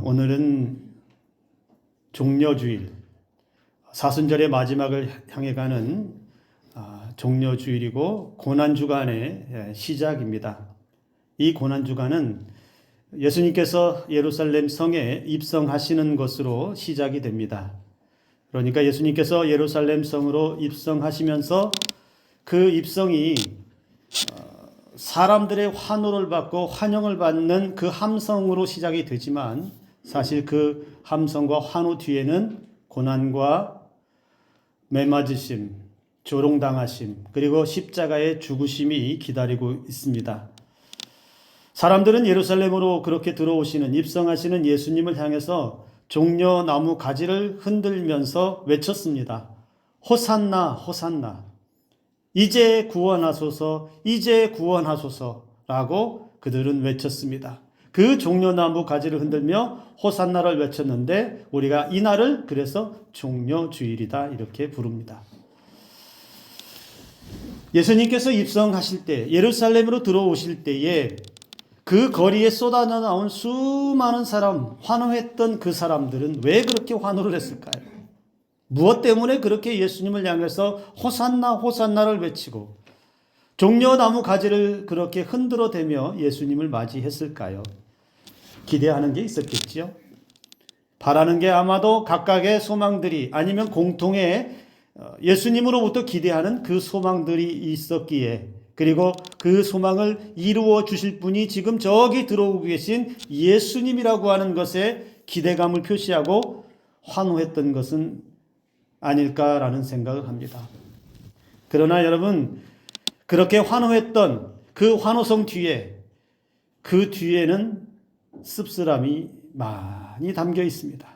오늘은 종려주일, 사순절의 마지막을 향해 가는 종려주일이고 고난주간의 시작입니다. 이 고난주간은 예수님께서 예루살렘 성에 입성하시는 것으로 시작이 됩니다. 그러니까 예수님께서 예루살렘 성으로 입성하시면서 그 입성이 사람들의 환호를 받고 환영을 받는 그 함성으로 시작이 되지만 사실 그 함성과 환호 뒤에는 고난과 매맞으심, 조롱당하심, 그리고 십자가의 죽으심이 기다리고 있습니다. 사람들은 예루살렘으로 그렇게 들어오시는 입성하시는 예수님을 향해서 종려나무 가지를 흔들면서 외쳤습니다. 호산나, 호산나. 이제 구원하소서, 이제 구원하소서라고 그들은 외쳤습니다. 그 종려나무 가지를 흔들며 호산나를 외쳤는데 우리가 이날을 그래서 종려주일이다 이렇게 부릅니다. 예수님께서 입성하실 때, 예루살렘으로 들어오실 때에 그 거리에 쏟아져 나온 수많은 사람, 환호했던 그 사람들은 왜 그렇게 환호를 했을까요? 무엇 때문에 그렇게 예수님을 향해서 호산나 호산나를 외치고 종려나무 가지를 그렇게 흔들어대며 예수님을 맞이했을까요? 기대하는 게 있었겠지요. 바라는 게 아마도 각각의 소망들이 아니면 공통의 예수님으로부터 기대하는 그 소망들이 있었기에, 그리고 그 소망을 이루어 주실 분이 지금 저기 들어오고 계신 예수님이라고 하는 것에 기대감을 표시하고 환호했던 것은 아닐까라는 생각을 합니다. 그러나 여러분, 그렇게 환호했던 그 환호성 뒤에, 그 뒤에는 씁쓸함이 많이 담겨 있습니다.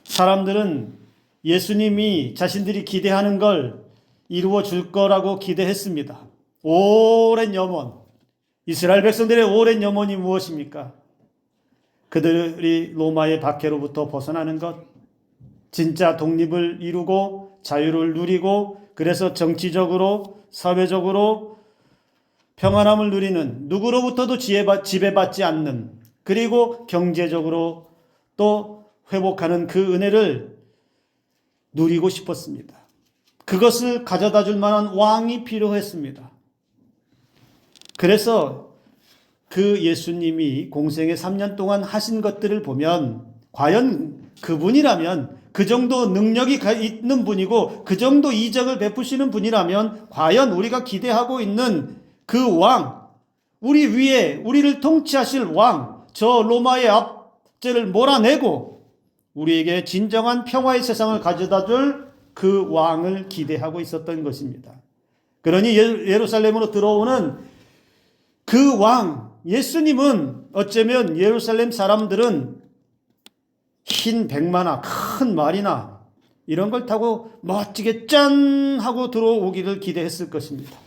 사람들은 예수님이 자신들이 기대하는 걸 이루어 줄 거라고 기대했습니다. 오랜 염원, 이스라엘 백성들의 오랜 염원이 무엇입니까? 그들이 로마의 박해로부터 벗어나는 것, 진짜 독립을 이루고 자유를 누리고 그래서 정치적으로 사회적으로 평안함을 누리는, 누구로부터도 지배받지 않는, 그리고 경제적으로 또 회복하는 그 은혜를 누리고 싶었습니다. 그것을 가져다 줄 만한 왕이 필요했습니다. 그래서 그 예수님이 공생의 3년 동안 하신 것들을 보면 과연 그분이라면, 그 정도 능력이 있는 분이고 그 정도 이적을 베푸시는 분이라면 과연 우리가 기대하고 있는 그 왕, 우리 위에 우리를 통치하실 왕, 저 로마의 압제를 몰아내고 우리에게 진정한 평화의 세상을 가져다 줄 그 왕을 기대하고 있었던 것입니다. 그러니 예루살렘으로 들어오는 그 왕, 예수님은 어쩌면 예루살렘 사람들은 흰 백마나 큰 말이나 이런 걸 타고 멋지게 짠 하고 들어오기를 기대했을 것입니다.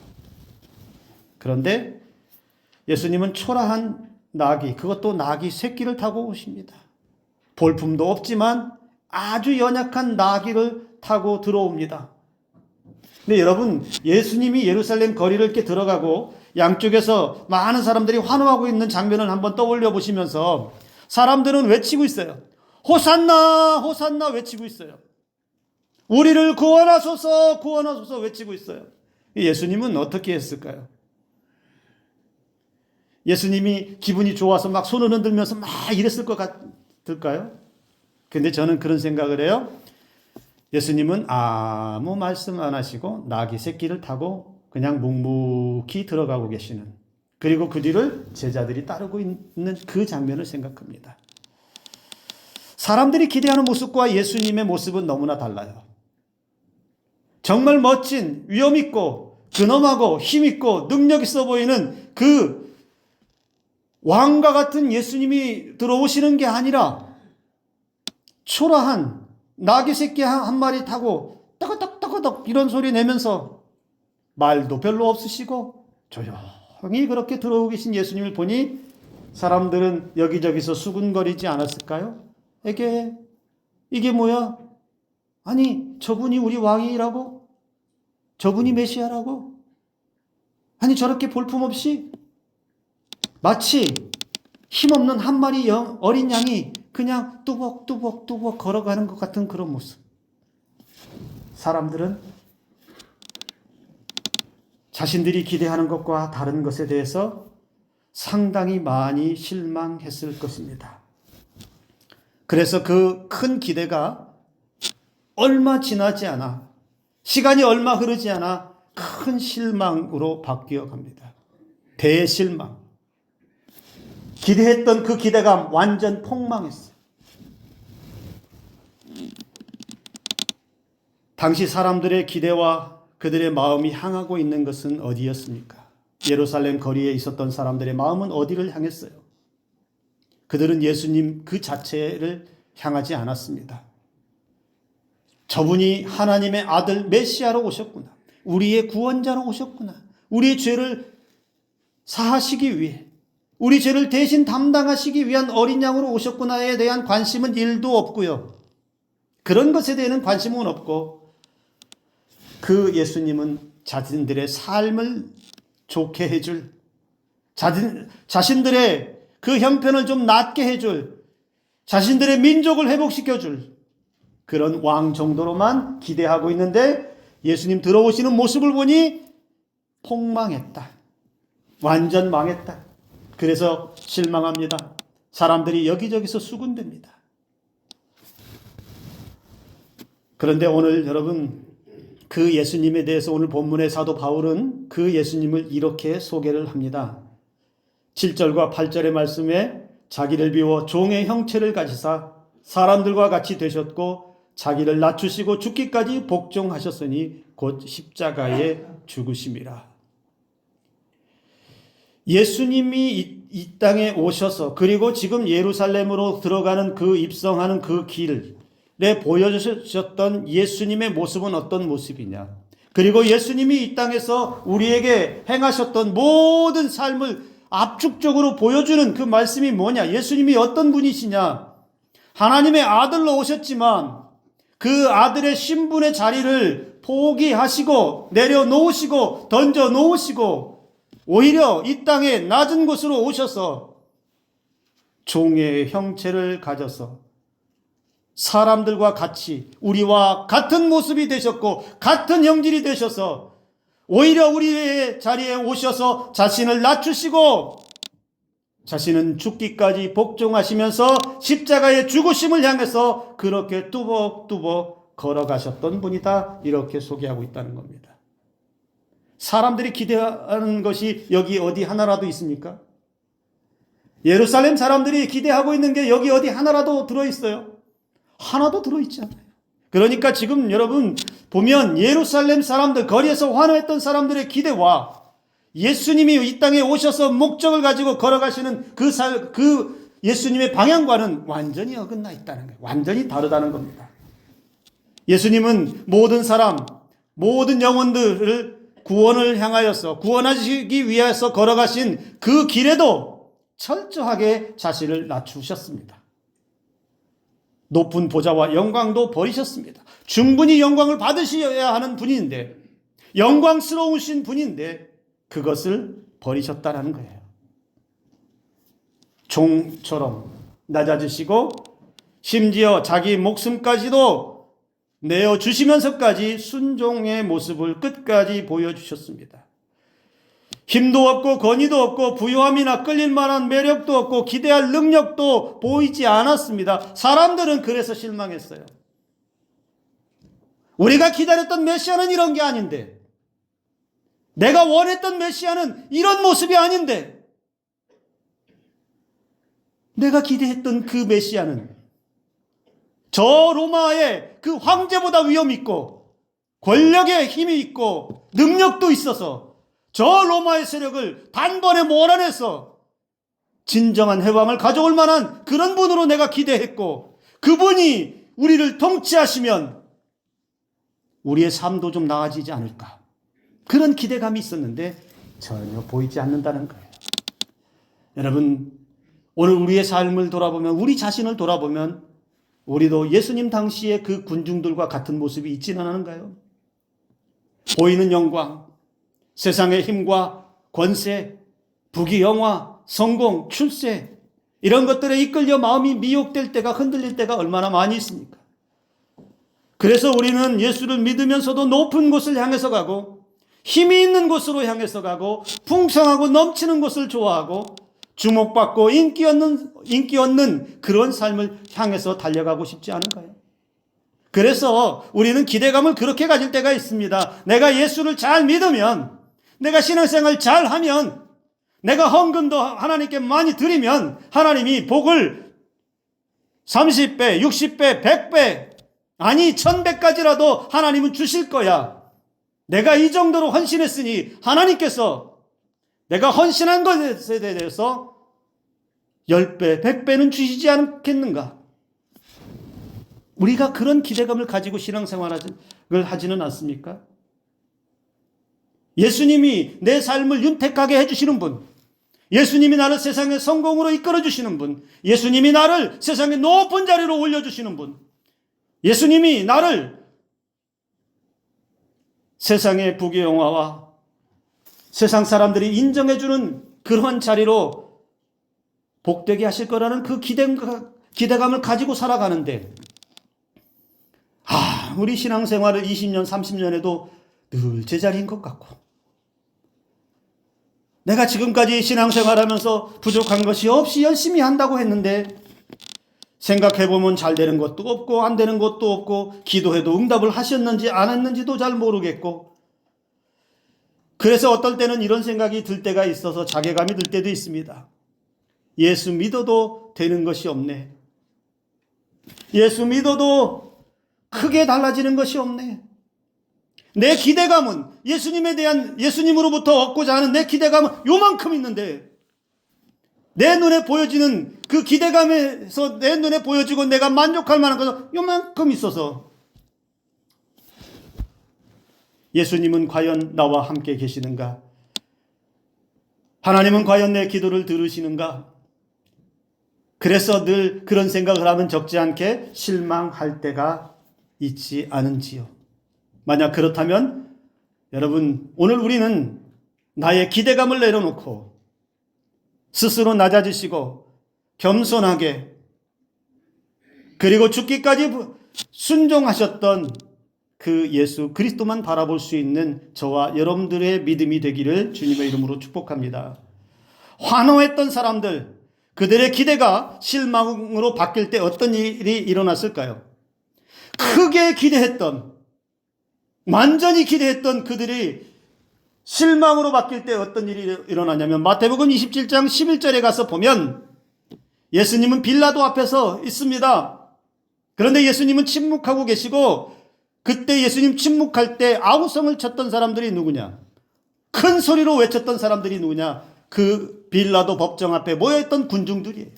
그런데 예수님은 초라한 나귀, 그것도 나귀 새끼를 타고 오십니다. 볼품도 없지만 아주 연약한 나귀를 타고 들어옵니다. 근데 여러분, 예수님이 예루살렘 거리를 이렇게 들어가고 양쪽에서 많은 사람들이 환호하고 있는 장면을 한번 떠올려 보시면서 사람들은 외치고 있어요. 호산나 호산나 외치고 있어요. 우리를 구원하소서 구원하소서 외치고 있어요. 예수님은 어떻게 했을까요? 예수님이 기분이 좋아서 막 손을 흔들면서 막 이랬을 것 같을까요? 근데 저는 그런 생각을 해요. 예수님은 아무 말씀 안 하시고 나귀 새끼를 타고 그냥 묵묵히 들어가고 계시는, 그리고 그 뒤를 제자들이 따르고 있는 그 장면을 생각합니다. 사람들이 기대하는 모습과 예수님의 모습은 너무나 달라요. 정말 멋진, 위엄있고 근엄하고 힘있고 능력 있어 보이는 그 왕과 같은 예수님이 들어오시는 게 아니라 초라한 나귀 새끼 한 마리 타고 따거덕따거덕 이런 소리 내면서 말도 별로 없으시고 조용히 그렇게 들어오고 계신 예수님을 보니 사람들은 여기저기서 수군거리지 않았을까요? 이게 뭐야? 아니, 저분이 우리 왕이라고? 저분이 메시아라고? 아니, 저렇게 볼품없이 마치 힘없는 한 마리 어린 양이 그냥 뚜벅뚜벅 걸어가는 것 같은 그런 모습. 사람들은 자신들이 기대하는 것과 다른 것에 대해서 상당히 많이 실망했을 것입니다. 그래서 그 큰 기대가 얼마 지나지 않아, 시간이 얼마 흐르지 않아 큰 실망으로 바뀌어 갑니다. 대실망. 기대했던 그 기대감 완전 폭망했어요. 당시 사람들의 기대와 그들의 마음이 향하고 있는 것은 어디였습니까? 예루살렘 거리에 있었던 사람들의 마음은 어디를 향했어요? 그들은 예수님 그 자체를 향하지 않았습니다. 저분이 하나님의 아들 메시아로 오셨구나. 우리의 구원자로 오셨구나. 우리의 죄를 사하시기 위해, 우리 죄를 대신 담당하시기 위한 어린 양으로 오셨구나에 대한 관심은 1도 없고요. 그런 것에 대한 관심은 없고, 그 예수님은 자신들의 삶을 좋게 해줄, 자신들의 그 형편을 좀 낫게 해줄, 자신들의 민족을 회복시켜줄 그런 왕 정도로만 기대하고 있는데, 예수님 들어오시는 모습을 보니 폭망했다. 완전 망했다. 그래서 실망합니다. 사람들이 여기저기서 수군댑니다. 그런데 오늘 여러분, 그 예수님에 대해서 오늘 본문의 사도 바울은 그 예수님을 이렇게 소개를 합니다. 7절과 8절의 말씀에 자기를 비워 종의 형체를 가지사 사람들과 같이 되셨고 자기를 낮추시고 죽기까지 복종하셨으니 곧 십자가에 죽으심이라. 예수님이 이 땅에 오셔서, 그리고 지금 예루살렘으로 들어가는 그 입성하는 그 길에 보여주셨던 예수님의 모습은 어떤 모습이냐? 그리고 예수님이 이 땅에서 우리에게 행하셨던 모든 삶을 압축적으로 보여주는 그 말씀이 뭐냐? 예수님이 어떤 분이시냐? 하나님의 아들로 오셨지만 그 아들의 신분의 자리를 포기하시고 내려놓으시고 던져놓으시고 오히려 이 땅에 낮은 곳으로 오셔서 종의 형체를 가져서 사람들과 같이 우리와 같은 모습이 되셨고 같은 형질이 되셔서 오히려 우리의 자리에 오셔서 자신을 낮추시고 자신은 죽기까지 복종하시면서 십자가의 죽으심을 향해서 그렇게 뚜벅뚜벅 걸어가셨던 분이다. 이렇게 소개하고 있다는 겁니다. 사람들이 기대하는 것이 여기 어디 하나라도 있습니까? 예루살렘 사람들이 기대하고 있는 게 여기 어디 하나라도 들어있어요? 하나도 들어있지 않아요. 그러니까 지금 여러분 보면 예루살렘 사람들, 거리에서 환호했던 사람들의 기대와 예수님이 이 땅에 오셔서 목적을 가지고 걸어가시는 그 예수님의 방향과는 완전히 어긋나 있다는 거예요. 완전히 다르다는 겁니다. 예수님은 모든 사람, 모든 영혼들을 구원을 향하여서 구원하시기 위해서 걸어가신 그 길에도 철저하게 자신을 낮추셨습니다. 높은 보좌와 영광도 버리셨습니다. 충분히 영광을 받으셔야 하는 분인데, 영광스러우신 분인데 그것을 버리셨다는 거예요. 종처럼 낮아지시고 심지어 자기 목숨까지도 내어주시면서까지 순종의 모습을 끝까지 보여주셨습니다. 힘도 없고 권위도 없고 부유함이나 끌릴 만한 매력도 없고 기대할 능력도 보이지 않았습니다. 사람들은 그래서 실망했어요. 우리가 기다렸던 메시아는 이런 게 아닌데, 내가 원했던 메시아는 이런 모습이 아닌데, 내가 기대했던 그 메시아는 저 로마의 그 황제보다 위엄 있고 권력에 힘이 있고 능력도 있어서 저 로마의 세력을 단번에 몰아내서 진정한 해방을 가져올 만한 그런 분으로 내가 기대했고, 그분이 우리를 통치하시면 우리의 삶도 좀 나아지지 않을까, 그런 기대감이 있었는데 전혀 보이지 않는다는 거예요. 여러분, 오늘 우리의 삶을 돌아보면, 우리 자신을 돌아보면 우리도 예수님 당시의 그 군중들과 같은 모습이 있지는 않은가요? 보이는 영광, 세상의 힘과 권세, 부귀영화, 성공, 출세, 이런 것들에 이끌려 마음이 미혹될 때가, 흔들릴 때가 얼마나 많이 있습니까? 그래서 우리는 예수를 믿으면서도 높은 곳을 향해서 가고, 힘이 있는 곳으로 향해서 가고, 풍성하고 넘치는 곳을 좋아하고, 주목받고 인기 얻는 그런 삶을 향해서 달려가고 싶지 않은가요? 그래서 우리는 기대감을 그렇게 가질 때가 있습니다. 내가 예수를 잘 믿으면, 내가 신앙생활 잘 하면, 내가 헌금도 하나님께 많이 드리면 하나님이 복을 30배, 60배, 100배, 아니 1000배까지라도 하나님은 주실 거야. 내가 이 정도로 헌신했으니 하나님께서 내가 헌신한 것에 대해서 10배, 100배는 주시지 않겠는가? 우리가 그런 기대감을 가지고 신앙생활을 하지는 않습니까? 예수님이 내 삶을 윤택하게 해주시는 분, 예수님이 나를 세상의 성공으로 이끌어주시는 분, 예수님이 나를 세상의 높은 자리로 올려주시는 분, 예수님이 나를 세상의 부귀영화와 세상 사람들이 인정해주는 그런 자리로 복되게 하실 거라는 그 기대감을 가지고 살아가는데, 우리 신앙생활을 20년, 30년에도 늘 제자리인 것 같고, 내가 지금까지 신앙생활하면서 부족한 것이 없이 열심히 한다고 했는데 생각해보면 잘 되는 것도 없고 안 되는 것도 없고, 기도해도 응답을 하셨는지 안 했는지도 잘 모르겠고, 그래서 어떨 때는 이런 생각이 들 때가 있어서 자괴감이 들 때도 있습니다. 예수 믿어도 되는 것이 없네. 예수 믿어도 크게 달라지는 것이 없네. 내 기대감은 예수님에 대한, 예수님으로부터 얻고자 하는 내 기대감은 요만큼 있는데, 내 눈에 보여지는 그 기대감에서 내 눈에 보여지고 내가 만족할 만한 것은 요만큼 있어서, 예수님은 과연 나와 함께 계시는가? 하나님은 과연 내 기도를 들으시는가? 그래서 늘 그런 생각을 하면 적지 않게 실망할 때가 있지 않은지요. 만약 그렇다면 여러분, 오늘 우리는 나의 기대감을 내려놓고 스스로 낮아지시고 겸손하게, 그리고 죽기까지 순종하셨던 그 예수 그리스도만 바라볼 수 있는 저와 여러분들의 믿음이 되기를 주님의 이름으로 축복합니다. 환호했던 사람들, 그들의 기대가 실망으로 바뀔 때 어떤 일이 일어났을까요? 크게 기대했던, 완전히 기대했던 그들이 실망으로 바뀔 때 어떤 일이 일어나냐면, 마태복음 27장 11절에 가서 보면 예수님은 빌라도 앞에서 있습니다. 그런데 예수님은 침묵하고 계시고, 그때 예수님 침묵할 때 아우성을 쳤던 사람들이 누구냐? 큰 소리로 외쳤던 사람들이 누구냐? 그 빌라도 법정 앞에 모여있던 군중들이에요.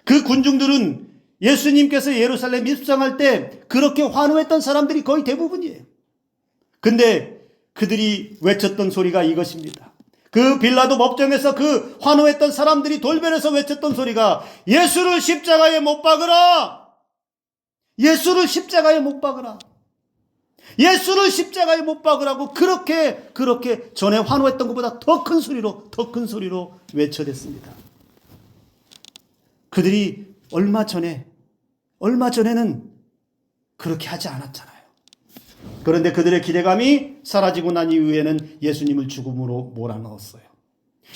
그 군중들은 예수님께서 예루살렘 입성할 때 그렇게 환호했던 사람들이 거의 대부분이에요. 근데 그들이 외쳤던 소리가 이것입니다. 그 빌라도 법정에서 그 환호했던 사람들이 돌변해서 외쳤던 소리가, 예수를 십자가에 못 박으라! 예수를 십자가에 못 박으라! 예수를 십자가에 못 박으라고 그렇게 전에 환호했던 것보다 더 큰 소리로 외쳐댔습니다. 그들이 얼마 전에는 그렇게 하지 않았잖아요. 그런데 그들의 기대감이 사라지고 난 이후에는 예수님을 죽음으로 몰아넣었어요.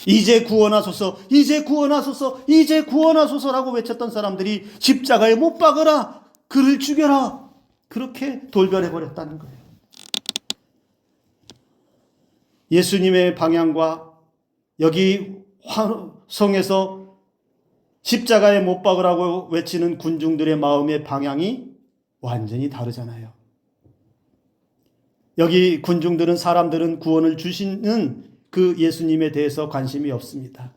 이제 구원하소서, 이제 구원하소서, 이제 구원하소서라고 외쳤던 사람들이 십자가에 못 박으라, 그를 죽여라, 그렇게 돌변해버렸다는 거예요. 예수님의 방향과 여기 성에서 십자가에 못 박으라고 외치는 군중들의 마음의 방향이 완전히 다르잖아요. 여기 군중들은, 사람들은 구원을 주시는 그 예수님에 대해서 관심이 없습니다.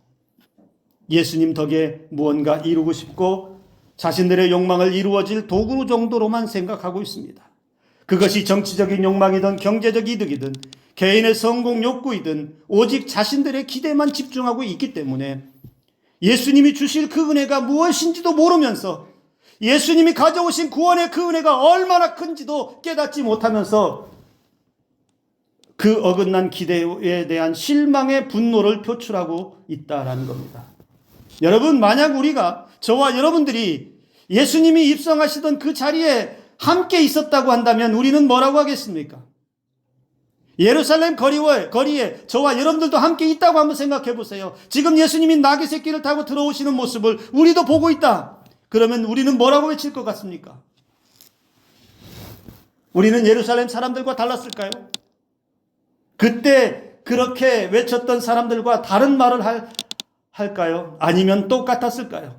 예수님 덕에 무언가 이루고 싶고 자신들의 욕망을 이루어질 도구 정도로만 생각하고 있습니다. 그것이 정치적인 욕망이든 경제적 이득이든 개인의 성공 욕구이든 오직 자신들의 기대만 집중하고 있기 때문에 예수님이 주실 그 은혜가 무엇인지도 모르면서, 예수님이 가져오신 구원의 그 은혜가 얼마나 큰지도 깨닫지 못하면서 그 어긋난 기대에 대한 실망의 분노를 표출하고 있다라는 겁니다. 여러분, 만약 우리가, 저와 여러분들이 예수님이 입성하시던 그 자리에 함께 있었다고 한다면 우리는 뭐라고 하겠습니까? 예루살렘 거리에 저와 여러분들도 함께 있다고 한번 생각해 보세요. 지금 예수님이 나귀 새끼를 타고 들어오시는 모습을 우리도 보고 있다. 그러면 우리는 뭐라고 외칠 것 같습니까? 우리는 예루살렘 사람들과 달랐을까요? 그때 그렇게 외쳤던 사람들과 다른 말을 할까요? 아니면 똑같았을까요?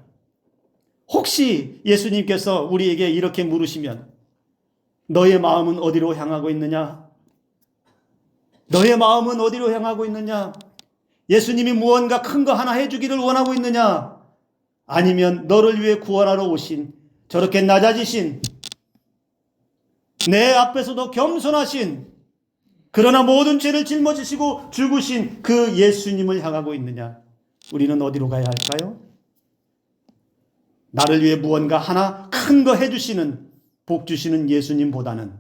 혹시 예수님께서 우리에게 이렇게 물으시면 너의 마음은 어디로 향하고 있느냐? 너의 마음은 어디로 향하고 있느냐? 예수님이 무언가 큰 거 하나 해주기를 원하고 있느냐? 아니면 너를 위해 구원하러 오신, 저렇게 낮아지신, 내 앞에서도 겸손하신, 그러나 모든 죄를 짊어지시고 죽으신 그 예수님을 향하고 있느냐? 우리는 어디로 가야 할까요? 나를 위해 무언가 하나 큰 거 해주시는, 복 주시는 예수님보다는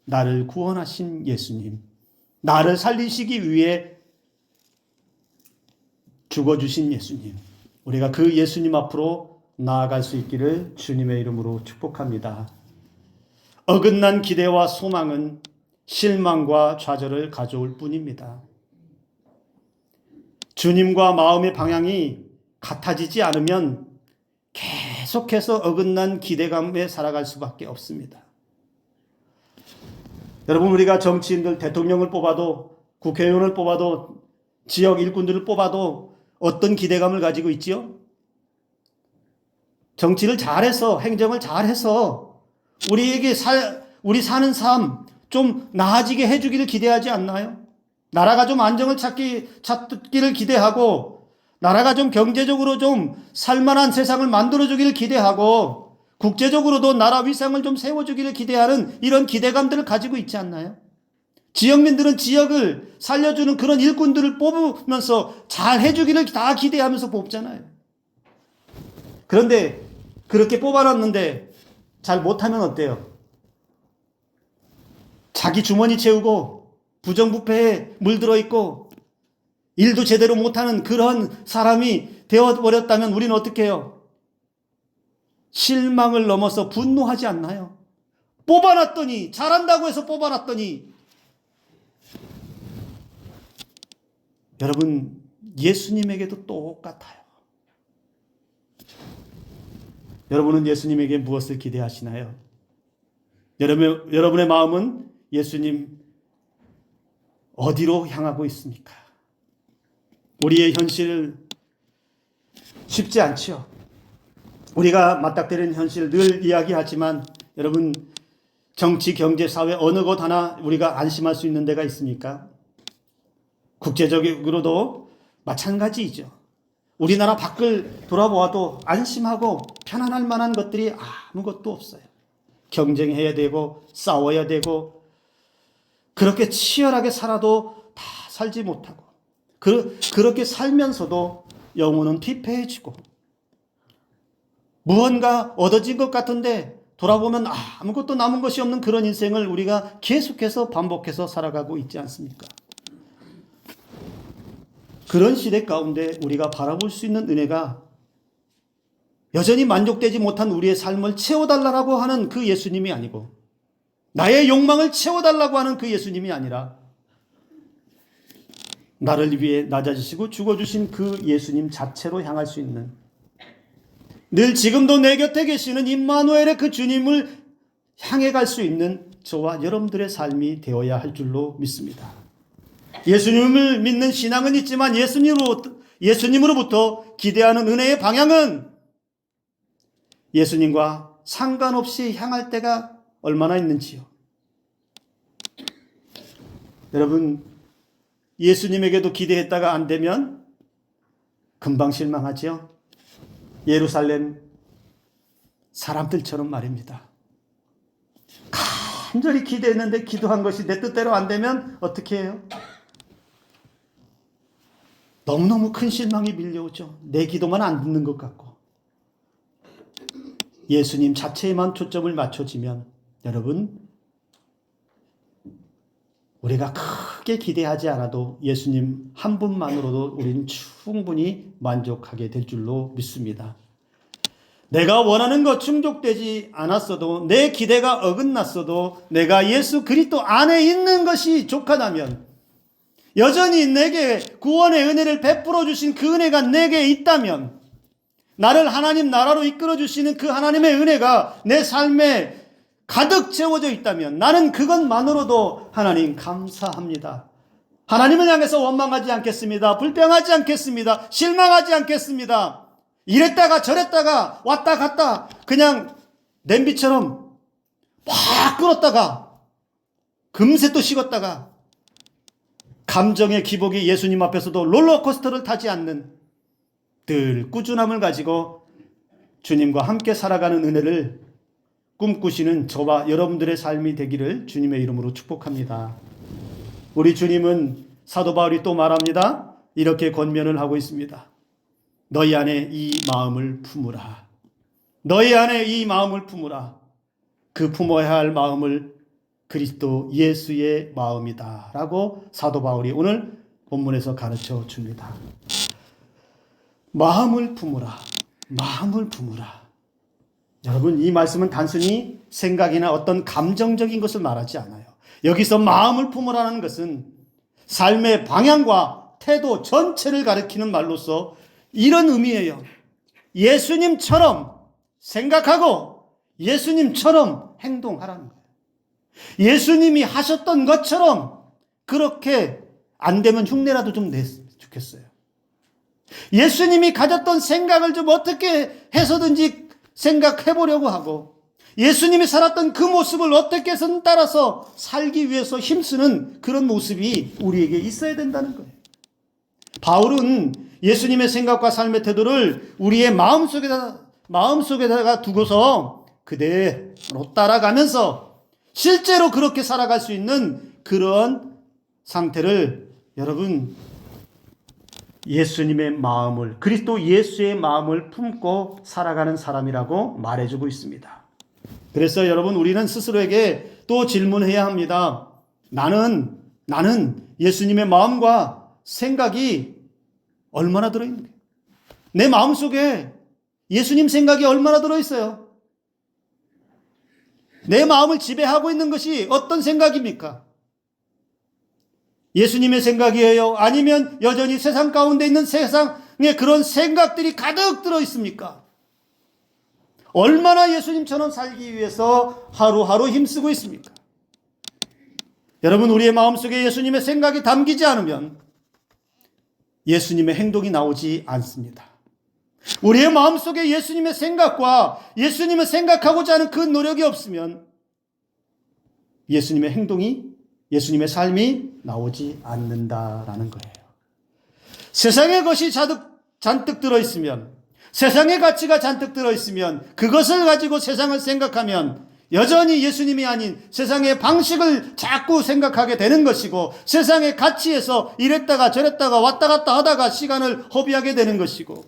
나를 구원하신 예수님, 나를 살리시기 위해 죽어주신 예수님, 우리가 그 예수님 앞으로 나아갈 수 있기를 주님의 이름으로 축복합니다. 어긋난 기대와 소망은 실망과 좌절을 가져올 뿐입니다. 주님과 마음의 방향이 같아지지 않으면 계속해서 어긋난 기대감에 살아갈 수밖에 없습니다. 여러분, 우리가 정치인들, 대통령을 뽑아도, 국회의원을 뽑아도, 지역 일꾼들을 뽑아도 어떤 기대감을 가지고 있지요? 정치를 잘해서, 행정을 잘해서 우리 사는 삶 좀 나아지게 해주기를 기대하지 않나요? 나라가 좀 안정을 찾기를 기대하고, 나라가 좀 경제적으로 좀 살만한 세상을 만들어주기를 기대하고, 국제적으로도 나라 위상을 좀 세워주기를 기대하는 이런 기대감들을 가지고 있지 않나요? 지역민들은 지역을 살려주는 그런 일꾼들을 뽑으면서 잘 해주기를 다 기대하면서 뽑잖아요. 그런데 그렇게 뽑아놨는데 잘 못하면 어때요? 자기 주머니 채우고 부정부패에 물들어 있고 일도 제대로 못하는 그런 사람이 되어버렸다면 우리는 어떻게 해요? 실망을 넘어서 분노하지 않나요? 뽑아놨더니, 잘한다고 해서 뽑아놨더니, 여러분, 예수님에게도 똑같아요. 여러분은 예수님에게 무엇을 기대하시나요? 여러분의 마음은 예수님 어디로 향하고 있습니까? 우리의 현실 쉽지 않죠. 우리가 맞닥뜨리는 현실 늘 이야기하지만 여러분, 정치, 경제, 사회 어느 것 하나 우리가 안심할 수 있는 데가 있습니까? 국제적으로도 마찬가지이죠. 우리나라 밖을 돌아보아도 안심하고 편안할 만한 것들이 아무것도 없어요. 경쟁해야 되고 싸워야 되고 그렇게 치열하게 살아도 다 살지 못하고 그렇게 살면서도 영혼은 피폐해지고 무언가 얻어진 것 같은데 돌아보면 아무것도 남은 것이 없는 그런 인생을 우리가 계속해서 반복해서 살아가고 있지 않습니까? 그런 시대 가운데 우리가 바라볼 수 있는 은혜가 여전히 만족되지 못한 우리의 삶을 채워달라고 하는 그 예수님이 아니고 나의 욕망을 채워달라고 하는 그 예수님이 아니라 나를 위해 낮아지시고 죽어주신 그 예수님 자체로 향할 수 있는, 늘 지금도 내 곁에 계시는 임마누엘의 그 주님을 향해 갈 수 있는 저와 여러분들의 삶이 되어야 할 줄로 믿습니다. 예수님을 믿는 신앙은 있지만 예수님으로부터 기대하는 은혜의 방향은 예수님과 상관없이 향할 때가 얼마나 있는지요. 여러분, 예수님에게도 기대했다가 안 되면 금방 실망하지요. 예루살렘 사람들처럼 말입니다. 간절히 기대했는데 기도한 것이 내 뜻대로 안 되면 어떻게 해요? 너무너무 큰 실망이 밀려오죠. 내 기도만 안 듣는 것 같고. 예수님 자체에만 초점을 맞춰지면 여러분, 우리가 크게 기대하지 않아도 예수님 한 분만으로도 우리는 충분히 만족하게 될 줄로 믿습니다. 내가 원하는 것 충족되지 않았어도, 내 기대가 어긋났어도 내가 예수 그리스도 안에 있는 것이 족하다면, 여전히 내게 구원의 은혜를 베풀어 주신 그 은혜가 내게 있다면, 나를 하나님 나라로 이끌어 주시는 그 하나님의 은혜가 내 삶에 가득 채워져 있다면 나는 그것만으로도 하나님 감사합니다. 하나님을 향해서 원망하지 않겠습니다. 불평하지 않겠습니다. 실망하지 않겠습니다. 이랬다가 저랬다가 왔다 갔다 그냥 냄비처럼 막 끓었다가 금세 또 식었다가 감정의 기복이 예수님 앞에서도 롤러코스터를 타지 않는 늘 꾸준함을 가지고 주님과 함께 살아가는 은혜를 꿈꾸시는 저와 여러분들의 삶이 되기를 주님의 이름으로 축복합니다. 우리 주님은 사도 바울이 또 말합니다. 이렇게 권면을 하고 있습니다. 너희 안에 이 마음을 품으라. 너희 안에 이 마음을 품으라. 그 품어야 할 마음을 그리스도 예수의 마음이다 라고 사도 바울이 오늘 본문에서 가르쳐 줍니다. 마음을 품으라. 마음을 품으라. 여러분, 이 말씀은 단순히 생각이나 어떤 감정적인 것을 말하지 않아요. 여기서 마음을 품으라는 것은 삶의 방향과 태도 전체를 가리키는 말로서 이런 의미예요. 예수님처럼 생각하고 예수님처럼 행동하라는 거예요. 예수님이 하셨던 것처럼 그렇게 안 되면 흉내라도 좀 냈으면 좋겠어요. 예수님이 가졌던 생각을 좀 어떻게 해서든지 생각해 보려고 하고 예수님이 살았던 그 모습을 어떻게 해서든 따라서 살기 위해서 힘쓰는 그런 모습이 우리에게 있어야 된다는 거예요. 바울은 예수님의 생각과 삶의 태도를 우리의 마음속에다가 두고서 그대로 따라가면서 실제로 그렇게 살아갈 수 있는 그런 상태를 여러분 예수님의 마음을, 그리스도 예수의 마음을 품고 살아가는 사람이라고 말해주고 있습니다. 그래서 여러분 우리는 스스로에게 또 질문해야 합니다. 나는 예수님의 마음과 생각이 얼마나 들어있는 거예요? 내 마음속에 예수님 생각이 얼마나 들어있어요? 내 마음을 지배하고 있는 것이 어떤 생각입니까? 예수님의 생각이에요? 아니면 여전히 세상 가운데 있는 세상의 그런 생각들이 가득 들어있습니까? 얼마나 예수님처럼 살기 위해서 하루하루 힘쓰고 있습니까? 여러분, 우리의 마음속에 예수님의 생각이 담기지 않으면 예수님의 행동이 나오지 않습니다. 우리의 마음속에 예수님의 생각과 예수님을 생각하고자 하는 그 노력이 없으면 예수님의 행동이, 예수님의 삶이 나오지 않는다라는 거예요. 세상의 것이 잔뜩 들어있으면, 세상의 가치가 잔뜩 들어있으면 그것을 가지고 세상을 생각하면 여전히 예수님이 아닌 세상의 방식을 자꾸 생각하게 되는 것이고, 세상의 가치에서 이랬다가 저랬다가 왔다 갔다 하다가 시간을 허비하게 되는 것이고,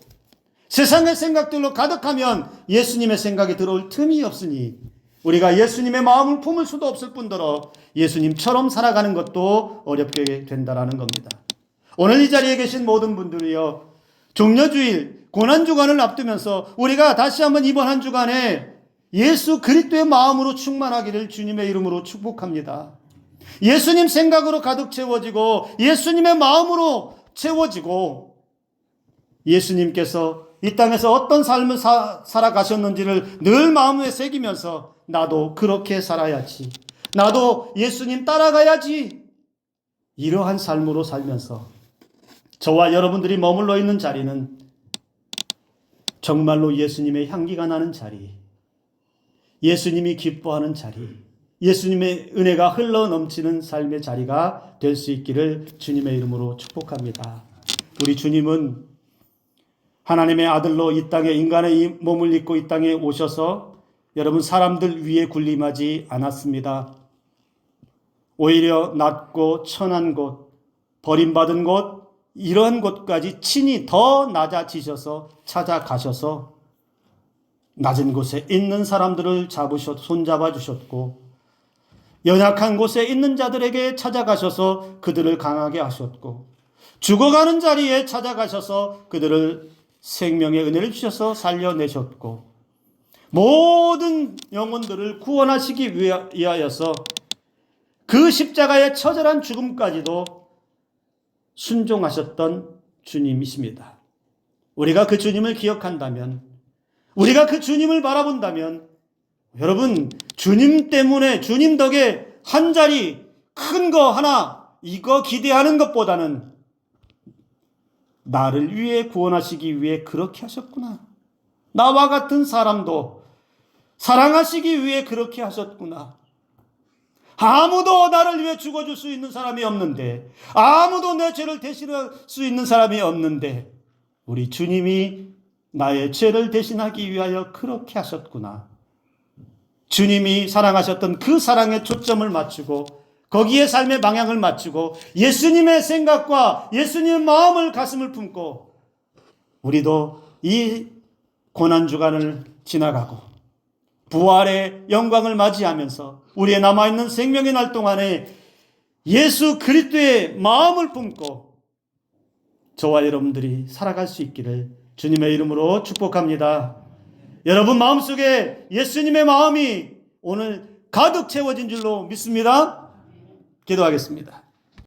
세상의 생각들로 가득하면 예수님의 생각이 들어올 틈이 없으니 우리가 예수님의 마음을 품을 수도 없을 뿐더러 예수님처럼 살아가는 것도 어렵게 된다라는 겁니다. 오늘 이 자리에 계신 모든 분들이요, 종려주일 고난주간을 앞두면서 우리가 다시 한번 이번 한 주간에 예수 그리스도의 마음으로 충만하기를 주님의 이름으로 축복합니다. 예수님 생각으로 가득 채워지고 예수님의 마음으로 채워지고, 예수님께서 이 땅에서 어떤 삶을 살아가셨는지를 늘 마음에 새기면서 나도 그렇게 살아야지, 나도 예수님 따라가야지, 이러한 삶으로 살면서 저와 여러분들이 머물러 있는 자리는 정말로 예수님의 향기가 나는 자리, 예수님이 기뻐하는 자리, 예수님의 은혜가 흘러 넘치는 삶의 자리가 될 수 있기를 주님의 이름으로 축복합니다. 우리 주님은 하나님의 아들로 이 땅에 인간의 몸을 입고 이 땅에 오셔서 여러분 사람들 위에 군림하지 않았습니다. 오히려 낮고 천한 곳, 버림받은 곳, 이러한 곳까지 친히 더 낮아지셔서 찾아가셔서 낮은 곳에 있는 사람들을 손잡아 주셨고, 연약한 곳에 있는 자들에게 찾아가셔서 그들을 강하게 하셨고, 죽어가는 자리에 찾아가셔서 그들을 생명의 은혜를 주셔서 살려내셨고, 모든 영혼들을 구원하시기 위하여서 그 십자가의 처절한 죽음까지도 순종하셨던 주님이십니다. 우리가 그 주님을 기억한다면, 우리가 그 주님을 바라본다면, 여러분, 주님 때문에, 주님 덕에 한 자리 큰 거 하나 이거 기대하는 것보다는 나를 위해 구원하시기 위해 그렇게 하셨구나, 나와 같은 사람도 사랑하시기 위해 그렇게 하셨구나, 아무도 나를 위해 죽어줄 수 있는 사람이 없는데, 아무도 내 죄를 대신할 수 있는 사람이 없는데 우리 주님이 나의 죄를 대신하기 위하여 그렇게 하셨구나. 주님이 사랑하셨던 그 사랑에 초점을 맞추고 거기에 삶의 방향을 맞추고 예수님의 생각과 예수님의 마음을 가슴을 품고 우리도 이 고난주간을 지나가고 부활의 영광을 맞이하면서 우리의 남아있는 생명의 날 동안에 예수 그리스도의 마음을 품고 저와 여러분들이 살아갈 수 있기를 주님의 이름으로 축복합니다. 여러분 마음속에 예수님의 마음이 오늘 가득 채워진 줄로 믿습니다. 기도하겠습니다.